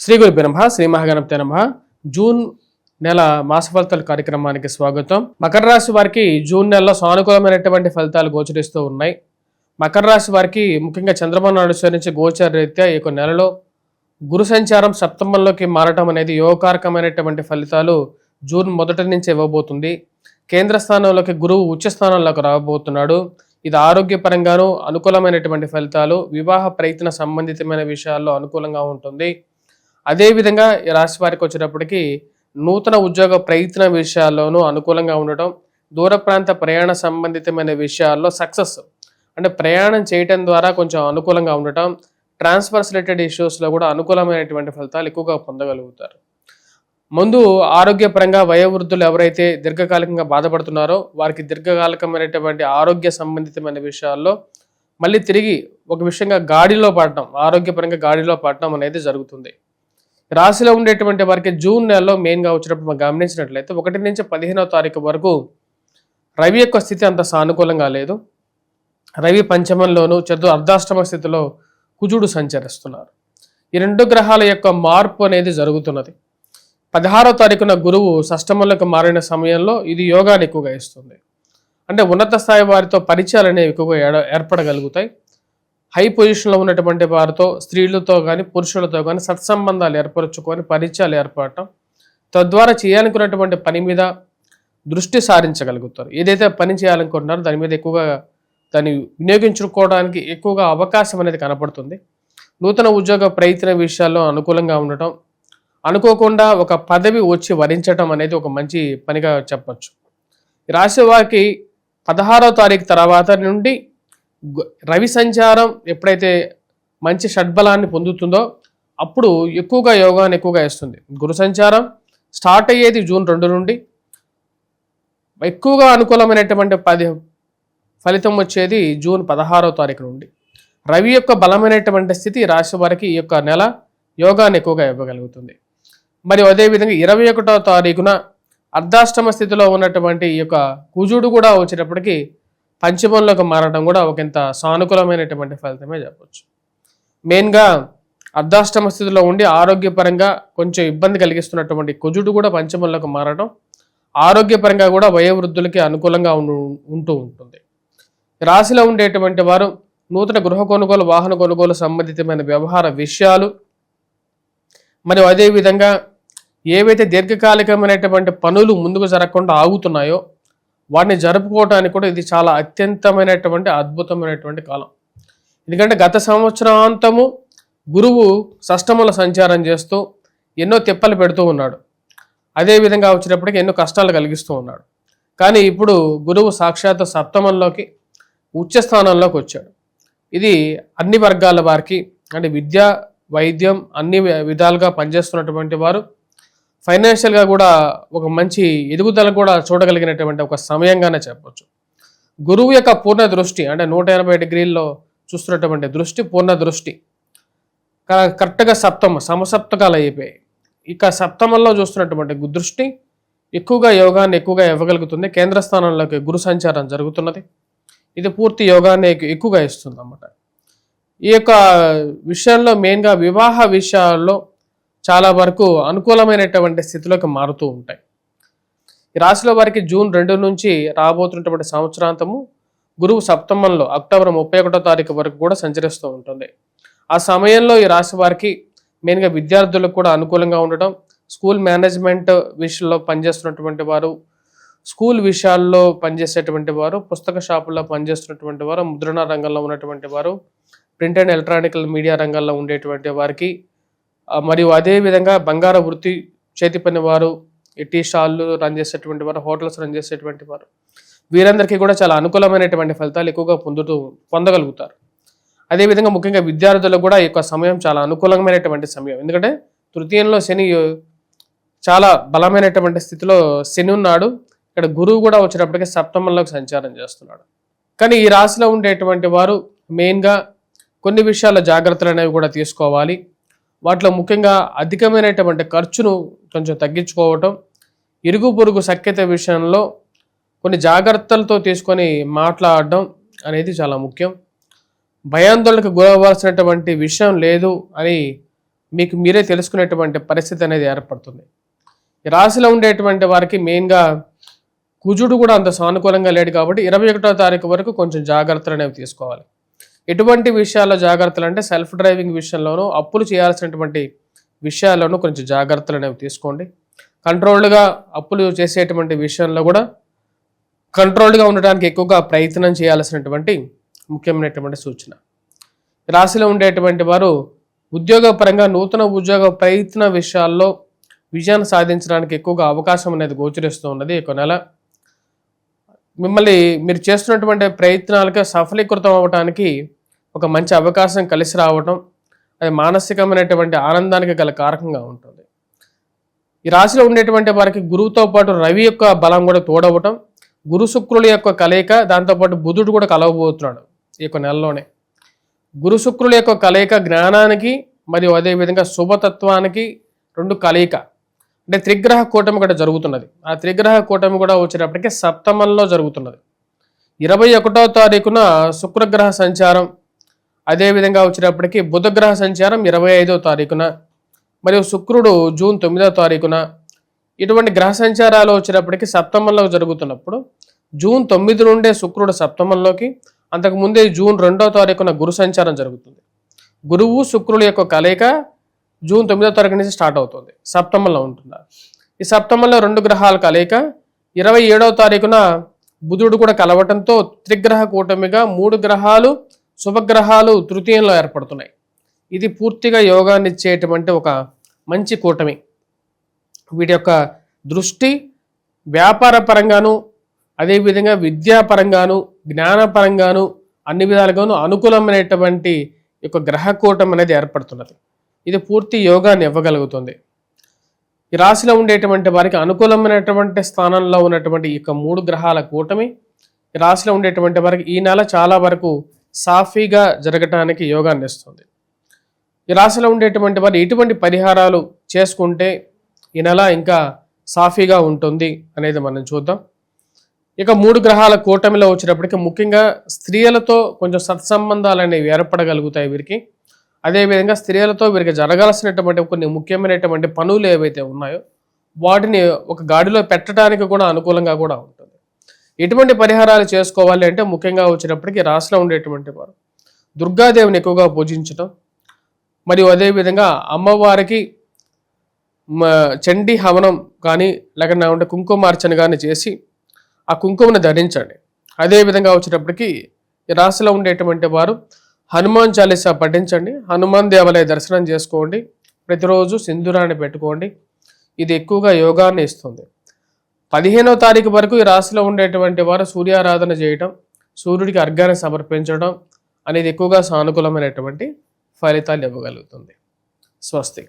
శ్రీ గురుభ్యో నమః. శ్రీ మహాగణపతే నమః. జూన్ నెల మాస ఫలితాల కార్యక్రమానికి స్వాగతం. మకర రాశి వారికి జూన్ నెలలో సానుకూలమైనటువంటి ఫలితాలు గోచరిస్తూ ఉన్నాయి. మకర రాశి వారికి ముఖ్యంగా చంద్రబాబు నాయుడు నుంచి గోచర రీత్యా ఈ నెలలో గురు సంచారం సప్తమంలోకి మారటం అనేది యోగకారకమైనటువంటి ఫలితాలు జూన్ మొదటి నుంచి ఇవ్వబోతుంది. కేంద్ర స్థానంలోకి గురువు ఉచ్చ స్థానంలోకి రాబోతున్నాడు. ఇది ఆరోగ్యపరంగానూ అనుకూలమైనటువంటి ఫలితాలు, వివాహ ప్రయత్న సంబంధితమైన విషయాల్లో అనుకూలంగా ఉంటుంది. అదేవిధంగా ఈ రాశి వారికి వచ్చేటప్పటికి నూతన ఉద్యోగ ప్రయత్న విషయాల్లోనూ అనుకూలంగా ఉండటం, దూర ప్రాంత ప్రయాణ సంబంధితమైన విషయాల్లో సక్సెస్ అంటే ప్రయాణం చేయటం ద్వారా కొంచెం అనుకూలంగా ఉండటం, ట్రాన్స్ఫర్స్ రిలేటెడ్ ఇష్యూస్లో కూడా అనుకూలమైనటువంటి ఫలితాలు ఎక్కువగా పొందగలుగుతారు. ముందు ఆరోగ్యపరంగా వయోవృద్ధులు ఎవరైతే దీర్ఘకాలికంగా బాధపడుతున్నారో వారికి దీర్ఘకాలికమైనటువంటి ఆరోగ్య సంబంధితమైన విషయాల్లో మళ్ళీ తిరిగి ఒక విషయంగా గాడిలో పడటం, ఆరోగ్యపరంగా గాడిలో పడటం అనేది జరుగుతుంది. రాశిలో ఉండేటువంటి వారికి జూన్ నెలలో మెయిన్గా వచ్చినప్పుడు మనం గమనించినట్లయితే 1 నుంచి 15వ తారీఖు వరకు రవి యొక్క స్థితి అంత సానుకూలంగా లేదు. రవి పంచమంలోను, అర్ధాష్టమ స్థితిలో కుజుడు సంచరిస్తున్నారు. ఈ రెండు గ్రహాల యొక్క మార్పు అనేది జరుగుతున్నది. 16వ తారీఖున గురువు షష్టమంలోకి మారిన సమయంలో ఇది యోగాన్ని ఎక్కువగా ఇస్తుంది. అంటే ఉన్నత స్థాయి వారితో పరిచయాలు అనేవి ఎక్కువగా ఏర్పడగలుగుతాయి. హై పొజిషన్లో ఉన్నటువంటి వారితో, స్త్రీలతో కానీ పురుషులతో కానీ సత్సంబంధాలు ఏర్పరచుకొని పరిచయాలు ఏర్పడటం, తద్వారా చేయాలనుకున్నటువంటి పని మీద దృష్టి సారించగలుగుతారు. ఏదైతే పని చేయాలనుకుంటున్నారో దాని మీద ఎక్కువగా దాన్ని వినియోగించుకోవడానికి ఎక్కువగా అవకాశం అనేది కనపడుతుంది. నూతన ఉద్యోగ ప్రయత్న విషయాల్లో అనుకూలంగా ఉండటం, అనుకోకుండా ఒక పదవి వచ్చి వరించటం అనేది ఒక మంచి పనిగా చెప్పచ్చు. రాశి వారికి 16వ తారీఖు తర్వాత నుండి రవి సంచారం ఎప్పుడైతే మంచి షడ్బలాన్ని పొందుతుందో అప్పుడు ఎక్కువగా యోగాన్ని ఎక్కువగా ఇస్తుంది. గురు సంచారం స్టార్ట్ అయ్యేది జూన్ 2 నుండి. ఎక్కువగా అనుకూలమైనటువంటి ఫలితం వచ్చేది జూన్ 16వ తారీఖు నుండి. రవి యొక్క బలమైనటువంటి స్థితి రాశి వారికి ఈ యొక్క నెల యోగాన్ని ఎక్కువగా ఇవ్వగలుగుతుంది. మరి అదేవిధంగా 21వ తారీఖున అర్ధాష్టమ స్థితిలో ఉన్నటువంటి ఈ యొక్క కుజుడు కూడా వచ్చేటప్పటికి పంచమంలోకి మారడం కూడా ఒకంత సానుకూలమైనటువంటి ఫలితమే చెప్పవచ్చు. మెయిన్గా అర్ధాష్టమ స్థితిలో ఉండి ఆరోగ్యపరంగా కొంచెం ఇబ్బంది కలిగిస్తున్నటువంటి కుజుడు కూడా పంచమంలోకి మారడం ఆరోగ్యపరంగా కూడా వయోవృద్ధులకి అనుకూలంగా ఉంటూ ఉంటుంది. రాశిలో ఉండేటువంటి వారు నూతన గృహ కొనుగోలు, వాహన కొనుగోలు సంబంధితమైన వ్యవహార విషయాలు, మరియు అదేవిధంగా ఏవైతే దీర్ఘకాలికమైనటువంటి పనులు ముందుకు జరగకుండా ఆగుతున్నాయో వాటిని జరుపుకోవడానికి కూడా ఇది చాలా అత్యంతమైనటువంటి అద్భుతమైనటువంటి కాలం. ఎందుకంటే గత సంవత్సరాంతము గురువు షష్టమంలో సంచారం చేస్తూ ఎన్నో తిప్పలు పెడుతూ ఉన్నాడు. అదేవిధంగా వచ్చినప్పటికీ ఎన్నో కష్టాలు కలిగిస్తూ ఉన్నాడు. కానీ ఇప్పుడు గురువు సాక్షాత్ సప్తమంలోకి ఉచ్చస్థానంలోకి వచ్చాడు. ఇది అన్ని వర్గాల వారికి అంటే విద్య, వైద్యం అన్ని విధాలుగా పనిచేస్తున్నటువంటి వారు ఫైనాన్షియల్గా కూడా ఒక మంచి ఎదుగుదల కూడా చూడగలిగినటువంటి ఒక సమయంగానే చెప్పవచ్చు. గురువు యొక్క పూర్ణ దృష్టి అంటే 180 డిగ్రీల్లో చూస్తున్నటువంటి దృష్టి, పూర్ణ దృష్టి కరెక్ట్గా సమసప్తకాలు అయిపోయాయి. ఇక సప్తమంలో చూస్తున్నటువంటి దృష్టి ఎక్కువగా యోగాన్ని ఎక్కువగా ఇవ్వగలుగుతుంది. కేంద్ర స్థానంలోకి గురు సంచారం జరుగుతున్నది. ఇది పూర్తి యోగాన్ని ఎక్కువగా ఇస్తుంది అన్నమాట. ఈ యొక్క విషయంలో మెయిన్గా వివాహ విషయాల్లో చాలా వరకు అనుకూలమైనటువంటి స్థితిలోకి మారుతూ ఉంటాయి. ఈ రాశిలో వారికి జూన్ 2 నుంచి రాబోతున్నటువంటి సంవత్సరాంతము గురువు సప్తమంలో అక్టోబర్ 31వ తారీఖు వరకు కూడా సంచరిస్తూ ఉంటుంది. ఆ సమయంలో ఈ రాశి వారికి మెయిన్గా విద్యార్థులకు కూడా అనుకూలంగా ఉండటం, స్కూల్ మేనేజ్మెంట్ విషయంలో పనిచేస్తున్నటువంటి వారు, స్కూల్ విషయాల్లో పనిచేసేటువంటి వారు, పుస్తక షాపుల్లో పనిచేస్తున్నటువంటి వారు, ముద్రణ రంగంలో ఉన్నటువంటి వారు, ప్రింట్ అండ్ ఎలక్ట్రానికల్ మీడియా రంగంలో ఉండేటువంటి వారికి, మరియు అదేవిధంగా బంగార వృత్తి చేతి పని వారు, టీ స్టాళ్ళు రన్ చేసేటువంటి వారు, హోటల్స్ రన్ చేసేటువంటి వారు, వీరందరికీ కూడా చాలా అనుకూలమైనటువంటి ఫలితాలు ఎక్కువగా పొందగలుగుతారు. అదేవిధంగా ముఖ్యంగా విద్యార్థులకు కూడా ఈ యొక్క సమయం చాలా అనుకూలమైనటువంటి సమయం. ఎందుకంటే తృతీయంలో శని చాలా బలమైనటువంటి స్థితిలో శని ఉన్నాడు. ఇక్కడ గురువు కూడా వచ్చేటప్పటికి సప్తమంలోకి సంచారం చేస్తున్నాడు. కానీ ఈ రాశిలో ఉండేటువంటి వారు మెయిన్గా కొన్ని విషయాల జాగ్రత్తలు అనేవి కూడా తీసుకోవాలి. వాటిలో ముఖ్యంగా అధికమైనటువంటి ఖర్చును కొంచెం తగ్గించుకోవటం, ఇరుగు పొరుగు సఖ్యత విషయంలో కొన్ని జాగ్రత్తలతో తీసుకొని మాట్లాడడం అనేది చాలా ముఖ్యం. భయాందోళనకు గురవ్వాల్సినటువంటి విషయం లేదు అని మీకు మీరే తెలుసుకునేటువంటి పరిస్థితి అనేది ఏర్పడుతుంది. ఈ రాశిలో ఉండేటువంటి వారికి మెయిన్గా కుజుడు కూడా అంత సానుకూలంగా లేడు కాబట్టి 21వ తారీఖు వరకు కొంచెం జాగ్రత్తలు అనేవి తీసుకోవాలి. ఎటువంటి విషయాల్లో జాగ్రత్తలు అంటే సెల్ఫ్ డ్రైవింగ్ విషయంలోనూ, అప్పులు చేయాల్సినటువంటి విషయాల్లోనూ కొంచెం జాగ్రత్తలు అనేవి తీసుకోండి. కంట్రోల్డ్గా అప్పులు చేసేటువంటి విషయంలో కూడా కంట్రోల్డ్గా ఉండడానికి ఎక్కువగా ప్రయత్నం చేయాల్సినటువంటి ముఖ్యమైనటువంటి సూచన. రాశిలో ఉండేటువంటి వారు ఉద్యోగపరంగా నూతన ఉద్యోగ ప్రయత్న విషయాల్లో విజయాన్ని సాధించడానికి ఎక్కువగా అవకాశం అనేది గోచరిస్తూ ఉన్నది. ఈ నెల మిమ్మల్ని మీరు చేస్తున్నటువంటి ప్రయత్నాలకి సఫలీకృతం అవ్వడానికి ఒక మంచి అవకాశం కలిసి రావటం, అది మానసికమైనటువంటి ఆనందానికి గల కారకంగా ఉంటుంది. ఈ రాశిలో ఉండేటువంటి వారికి గురువుతో పాటు రవి యొక్క బలం కూడా తోడవటం, గురు శుక్రుల యొక్క కలయిక, దాంతోపాటు బుధుడు కూడా కలవబోతున్నాడు ఈ నెలలోనే. గురు శుక్రుల యొక్క కలయిక జ్ఞానానికి మరియు అదేవిధంగా శుభతత్వానికి రెండు కలయిక, అంటే త్రిగ్రహ కూటమి కూడా జరుగుతున్నది. ఆ త్రిగ్రహ కూటమి కూడా వచ్చేటప్పటికి సప్తమంలో జరుగుతున్నది. 21వ తారీఖున శుక్రగ్రహ సంచారం, అదేవిధంగా వచ్చేటప్పటికి బుధగ్రహ సంచారం 25వ తారీఖున, మరియు శుక్రుడు జూన్ 9వ తారీఖున. ఇటువంటి గ్రహ సంచారాలు వచ్చేటప్పటికి సప్తమంలో జరుగుతున్నప్పుడు జూన్ 9 నుండే శుక్రుడు సప్తమంలోకి, అంతకుముందే జూన్ 2వ తారీఖున గురు సంచారం జరుగుతుంది. గురువు శుక్రుల యొక్క కలయిక జూన్ 9వ తారీఖు నుంచి స్టార్ట్ అవుతుంది, సప్తమంలో ఉంటున్నారు. ఈ సప్తమంలో రెండు గ్రహాల కలయిక 27వ తారీఖున బుధుడు కూడా కలవటంతో త్రిగ్రహ కూటమిగా 3 గ్రహాలు శుభగ్రహాలు తృతీయంలో ఏర్పడుతున్నాయి. ఇది పూర్తిగా యోగాన్ని ఇచ్చేటువంటి ఒక మంచి కూటమి. వీటి యొక్క దృష్టి వ్యాపార పరంగాను, అదేవిధంగా విద్యాపరంగాను, జ్ఞానపరంగాను, అన్ని విధాలుగాను అనుకూలమైనటువంటి యొక్క గ్రహ కూటమి అనేది ఏర్పడుతున్నది. ఇది పూర్తి యోగాన్ని ఇవ్వగలుగుతుంది. ఈ రాశిలో ఉండేటువంటి వారికి అనుకూలమైనటువంటి స్థానంలో ఉన్నటువంటి ఈ 3 గ్రహాల కూటమి ఈ రాశిలో ఉండేటువంటి వారికి ఈ నెల చాలా వరకు సాఫీగా జరగటానికి యోగాన్ని ఇస్తుంది. ఈ రాశిలో ఉండేటువంటి వారు ఎటువంటి పరిహారాలు చేసుకుంటే ఈ నెల ఇంకా సాఫీగా ఉంటుంది అనేది మనం చూద్దాం. ఇక 3 గ్రహాల కూటమిలో వచ్చేటప్పటికి ముఖ్యంగా స్త్రీలతో కొంచెం సత్సంబంధాలు అనేవి ఏర్పడగలుగుతాయి వీరికి. అదేవిధంగా స్త్రీలతో వీరికి జరగాల్సినటువంటి కొన్ని ముఖ్యమైనటువంటి పనులు ఏవైతే ఉన్నాయో వాటిని ఒక గాడిలో పెట్టడానికి కూడా అనుకూలంగా కూడా ఉంటుంది. ఎటువంటి పరిహారాలు చేసుకోవాలి అంటే ముఖ్యంగా వచ్చేటప్పటికి రాశిలో ఉండేటువంటి వారు దుర్గాదేవిని ఎక్కువగా పూజించడం, మరియు అదేవిధంగా అమ్మవారికి చండీ హవనం కానీ లేకపోతే కుంకుమార్చన కానీ చేసి ఆ కుంకుమను ధరించండి. అదేవిధంగా వచ్చేటప్పటికి ఈ రాశిలో ఉండేటువంటి వారు హనుమాన్ చాలీసా పఠించండి, హనుమాన్ దేవాలయ దర్శనం చేసుకోండి, ప్రతిరోజు సింధూరాన్ని పెట్టుకోండి. ఇది ఎక్కువగా యోగాన్ని ఇస్తుంది. 15వ తారీఖు వరకు ఈ రాశిలో ఉండేటువంటి వారు సూర్యారాధన చేయటం, సూర్యుడికి అర్ఘ్యాన్ని సమర్పించడం అనేది ఎక్కువగా సానుకూలమైనటువంటి ఫలితాలు ఇవ్వగలుగుతుంది. స్వస్తి.